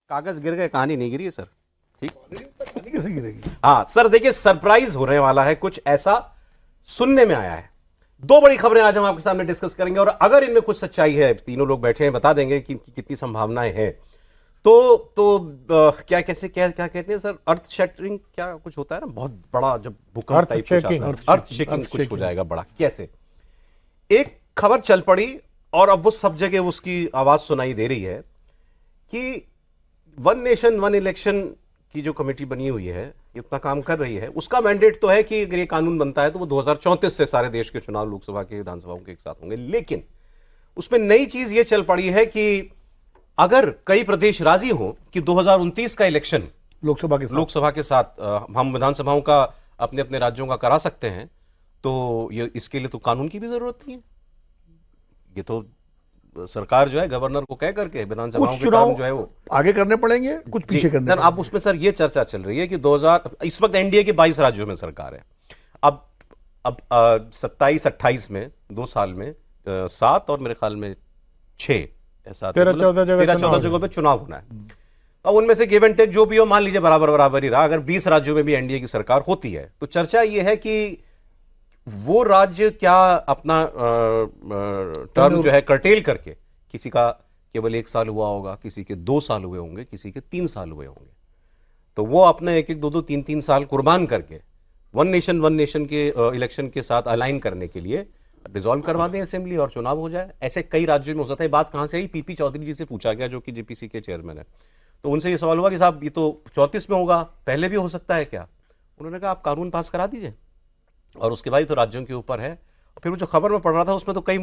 कागज गिर गए, कहानी नहीं गिरी है सर। ठीक, कहानी कैसे गिरेगी? हाँ सर, देखिए सरप्राइज होने वाला है, कुछ ऐसा सुनने में आया है। दो बड़ी खबरें आज हम आपके सामने डिस्कस करेंगे और अगर इनमें कुछ सच्चाई है, तीनों लोग बैठे हैं, बता देंगे कि कितनी संभावनाएं हैं। क्या कहते हैं सर, अर्थ शैटरिंग क्या कुछ होता है ना, बहुत बड़ा जब भूकंप टाइप कुछ आता है, अर्थ शेकिंग कुछ हो जाएगा बड़ा। कैसे एक खबर चल पड़ी और अब वो सब जगह उसकी आवाज सुनाई दे रही है कि वन नेशन वन इलेक्शन की जो कमेटी बनी हुई है, इतना काम कर रही है, उसका मैंडेट तो है कि अगर ये कानून बनता है तो वो 2034 से सारे देश के चुनाव लोकसभा के विधानसभाओं के एक साथ होंगे। लेकिन उसमें नई चीज ये चल पड़ी है कि अगर कई प्रदेश राजी हो कि 2029 का इलेक्शन लोकसभा के साथ हम विधानसभाओं का अपने अपने राज्यों का करा सकते हैं, तो ये इसके लिए तो कानून की भी जरूरत नहीं है। ये तो सरकार जो है गवर्नर को कह करके विधानसभाओं के काम जो है वो आगे करने पड़ेंगे, कुछ पीछे करने पड़ेंगे। अब उसमें सर ये चर्चा चल रही है कि इस वक्त एनडीए के 22 राज्यों में सरकार है। अब 27-28 में 2 साल में 7 और मेरे ख्याल में 6 ऐसा 13-14 जगह पे चुनाव होना है। अब उनमें से गिव एंड टेक जो भी हो, मान लीजिए बराबर ही रहा, अगर 20 राज्यों में भी एनडीए की सरकार होती है तो चर्चा ये है कि वो राज्य क्या अपना टर्म जो है कर्टेल करके, किसी का केवल 1 साल हुआ होगा, किसी के 2 साल हुए होंगे, किसी के 3 साल हुए होंगे, तो वो अपने 1-1, 2-2, 3-3 साल कुर्बान करके वन नेशन के इलेक्शन के साथ अलाइन करने के लिए रिजॉल्व करवा दें असेंबली और चुनाव हो जाए। ऐसे कई राज्यों में हो सकता है। बात कहां से आई, पीपी चौधरी जी से पूछा गया जो कि जेपीसी के चेयरमैन है, तो उनसे ये सवाल हुआ कि साहब ये तो 34 में होगा, पहले भी हो सकता है क्या? उन्होंने कहा आप कानून पास करा दीजिए और उसके बाद तो राज्यों के ऊपर है। फिर वो जो खबर में पढ़ रहा था उसमें तो कई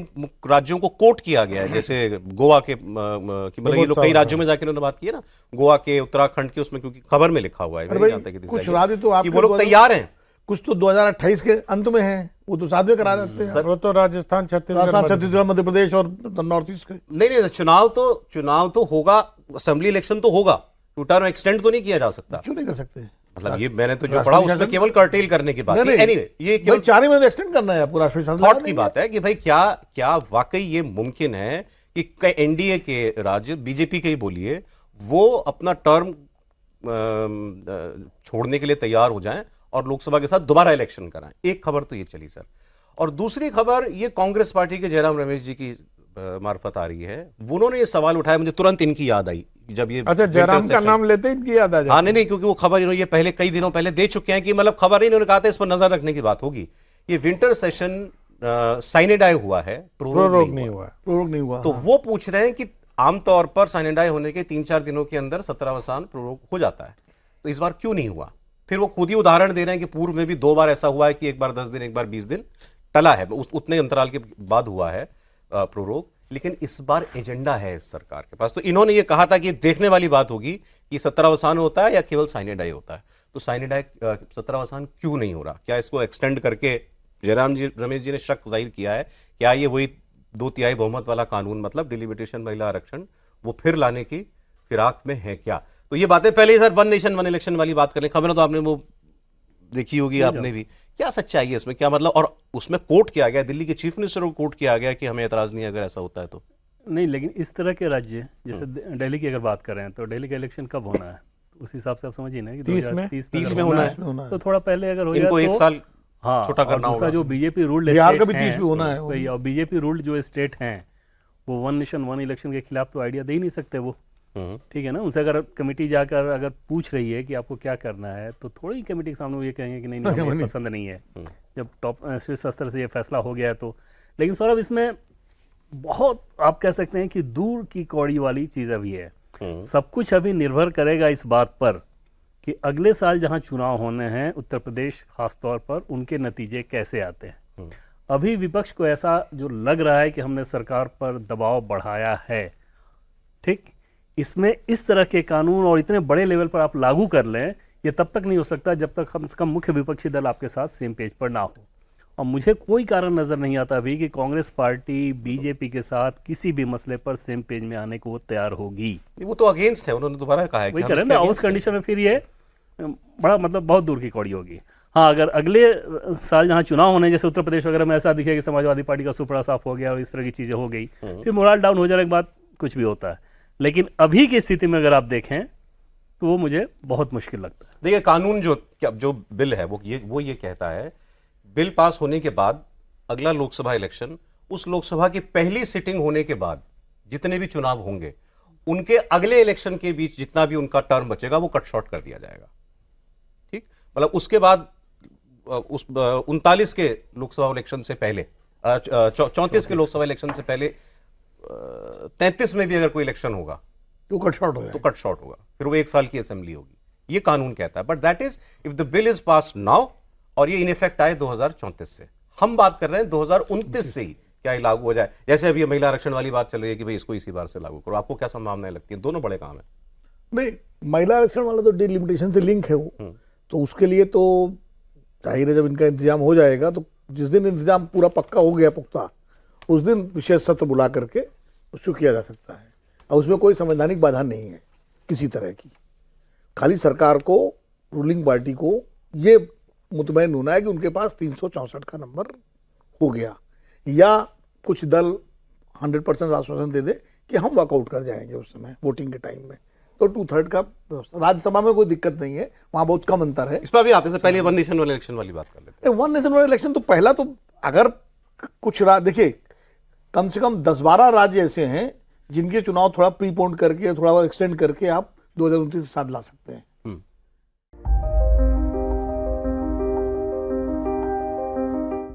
राज्यों को कोट किया गया है, जैसे गोवा के मतलब ये लोग कई राज्यों में जाके उन्होंने बात की है ना, गोवा के, उत्तराखंड के, उसमें क्योंकि खबर में लिखा हुआ है, कुछ राज्य तो वो लोग तैयार हैं, कुछ तो 2028 के अंत में है, वो तो साथ में करा देते हैं। वो तो राजस्थान, छत्तीसगढ़, मध्य प्रदेश और नॉर्थ ईस्ट के। नहीं, चुनाव तो होगा, असेंबली इलेक्शन तो होगा, टर्म एक्सटेंड तो नहीं किया जा सकता। क्यों नहीं कर सकते? मतलब ये मैंने तो जो पढ़ा उसमें केवल कर्टेल करने की बात है। एनीवे, ये केवल 4 महीने एक्सटेंड करना है पूरा राष्ट्रीय संसद थॉट की बात है कि भाई क्या वाकई ये मुमकिन है कि एनडीए के राज्य, बीजेपी के ही बोलिए, वो अपना टर्म छोड़ने के लिए तैयार हो जाएं और लोकसभा के साथ दोबारा इलेक्शन कराएं। एक खबर तो ये चली सर, और दूसरी खबर ये कांग्रेस पार्टी के जयराम रमेश जी की मार्फत आ रही है। उन्होंने ये सवाल उठाया, मुझे तुरंत इनकी याद आई जब ये, अच्छा, जयराम का नाम लेते ही इनकी याद आ जाती है। हाँ नहीं, क्योंकि वो खबर इन्होंने ये पहले कई दिनों पहले दे चुके हैं कि मतलब खबर नहीं, इन्होंने कहा था इस पर नजर रखने की बात होगी। ये विंटर सेशन साइनेडाई हुआ है, प्रोरोग नहीं हुआ, तो वो पूछ रहे हैं कि आमतौर पर साइनेडाई होने के 3-4 दिनों के अंदर सत्रावसान प्रोरोग हो जाता है, तो इस बार क्यों नहीं हुआ? फिर वो खुद ही उदाहरण दे रहे हैं कि पूर्व में भी 2 बार ऐसा हुआ है कि एक बार 10 दिन, एक बार 20 दिन टला है, उतने अंतराल के बाद हुआ है प्रोरोग, लेकिन इस बार एजेंडा है इस सरकार के पास। तो इन्होंने ये कहा था कि देखने वाली बात होगी कि सत्रावसान होता है या केवल साइनेडाई होता है। तो साइनेडाई सत्रावसान क्यों नहीं हो रहा? क्या इसको एक्सटेंड करके, जयराम जी रमेश जी ने शक जाहिर किया है, क्या ये वही 2/3 बहुमत वाला कानून, मतलब डिलिमिटेशन, महिला आरक्षण, वो फिर लाने की फिराक में है क्या? तो ये बातें पहले ही sir one nation one election वाली बात करें, खबरें तो आपने वो देखी होगी, आपने भी, क्या सच्चाई है इसमें, क्या मतलब? और उसमें कोट किया गया, दिल्ली के चीफ मिनिस्टर को कोट किया गया कि हमें एतराज नहीं है अगर ऐसा होता है तो। नहीं, लेकिन इस तरह के राज्य, जैसे दिल्ली की अगर बात करें तो दिल्ली का इलेक्शन कब होना है, उस हिसाब से आप समझिए ना कि 30 में होना है, तो थोड़ा पहले अगर हो जाए इनको 1 साल हाँ, छोटा करना होगा। जो बीजेपी रूल्ड बिहार का भी 30 में होना है, और बीजेपी रूल्ड जो स्टेट हैं वो वन नेशन वन इलेक्शन के खिलाफ तो आइडिया दे ही नहीं सकते वो, ठीक है ना। उनसे अगर कमेटी जाकर अगर पूछ रही है कि आपको क्या करना है, तो थोड़ी कमेटी के सामने वो ये कहेंगे कि नहीं हमें पसंद नहीं है, जब टॉप शीर्ष स्तर से ये फैसला हो गया है तो। लेकिन सौरभ, इसमें बहुत आप कह सकते हैं कि दूर की कौड़ी वाली चीज़ अभी है। सब कुछ अभी निर्भर करेगा इस बात पर कि अगले साल जहां चुनाव होने हैं, उत्तर प्रदेश खास तौर पर, उनके नतीजे कैसे आते हैं। अभी विपक्ष को ऐसा जो लग रहा है कि हमने सरकार पर दबाव बढ़ाया है, ठीक, इसमें इस तरह के कानून और इतने बड़े लेवल पर आप लागू कर लें, ये तब तक नहीं हो सकता जब तक कम से कम मुख्य विपक्षी दल आपके साथ सेम पेज पर ना हो। और मुझे कोई कारण नजर नहीं आता अभी कि कांग्रेस पार्टी बीजेपी के साथ किसी भी मसले पर सेम पेज में आने को वो तैयार होगी। वो तो अगेंस्ट है, उन्होंने दोबारा कहा है, वही कह रहे हैं ना, उस कंडीशन में फिर ये बड़ा मतलब बहुत दूर की कौड़ी होगी। हाँ, अगर अगले साल जहाँ चुनाव होने, जैसे उत्तर प्रदेश वगैरह में ऐसा दिखे कि समाजवादी पार्टी का सुपड़ा साफ हो गया और इस तरह की चीज़ें हो गई, फिर मोरल डाउन हो जाने के बाद कुछ भी होता है। लेकिन अभी की स्थिति में अगर आप देखें तो वो मुझे बहुत मुश्किल लगता है। देखिए, कानून जो बिल है वो ये कहता है, बिल पास होने के बाद अगला लोकसभा इलेक्शन, उस लोकसभा की पहली सिटिंग होने के बाद जितने भी चुनाव होंगे उनके अगले इलेक्शन के बीच जितना भी उनका टर्म बचेगा वो कट शॉर्ट कर दिया जाएगा। ठीक, मतलब उसके बाद उस 39 के लोकसभा इलेक्शन से पहले, 34 के लोकसभा इलेक्शन से पहले 33 में भी अगर कोई इलेक्शन होगा तो कट शॉर्ट हो तो कट शॉर्ट होगा, फिर वो 1 साल की असेंबली होगी, ये कानून कहता है। But that is if the bill is pass now, और ये इन इफेक्ट आए 2034 से। हम बात कर रहे हैं 2029 से ही क्या लागू हो जाए। जैसे अभी महिला आरक्षण वाली बात चल रही है कि भाई इसको इसी बार से लागू करो, आपको क्या संभावनाएं लगती हैं? दोनों बड़े काम है। नहीं, महिला आरक्षण वाला तो डिलिमिटेशन से लिंक है वो, तो उसके लिए तो जाहिर है जब इनका इंतजाम हो जाएगा तो जिस दिन इंतजाम पूरा पक्का हो गया पुख्ता, उस दिन विशेष सत्र बुला करके उसको किया जा सकता है। और उसमें कोई संवैधानिक बाधा नहीं है किसी तरह की। खाली सरकार को, रूलिंग पार्टी को ये मुतमईन होना है कि उनके पास 364 का नंबर हो गया, या कुछ दल 100% आश्वासन दे दे कि हम वॉकआउट कर जाएंगे उस समय वोटिंग के टाइम में, तो 2/3 का व्यवस्था। राज्यसभा में कोई दिक्कत नहीं है, वहाँ बहुत कम अंतर है। इस पर भी आते से पहले वन नेशन वन इलेक्शन वाली बात कर लेते हैं। वन नेशन वन इलेक्शन तो पहला तो अगर कुछ देखिए, कम से कम 10-12 राज्य ऐसे हैं जिनके चुनाव थोड़ा प्रीपोन्ड करके, थोड़ा एक्सटेंड करके आप 2029 के साथ ला सकते हैं।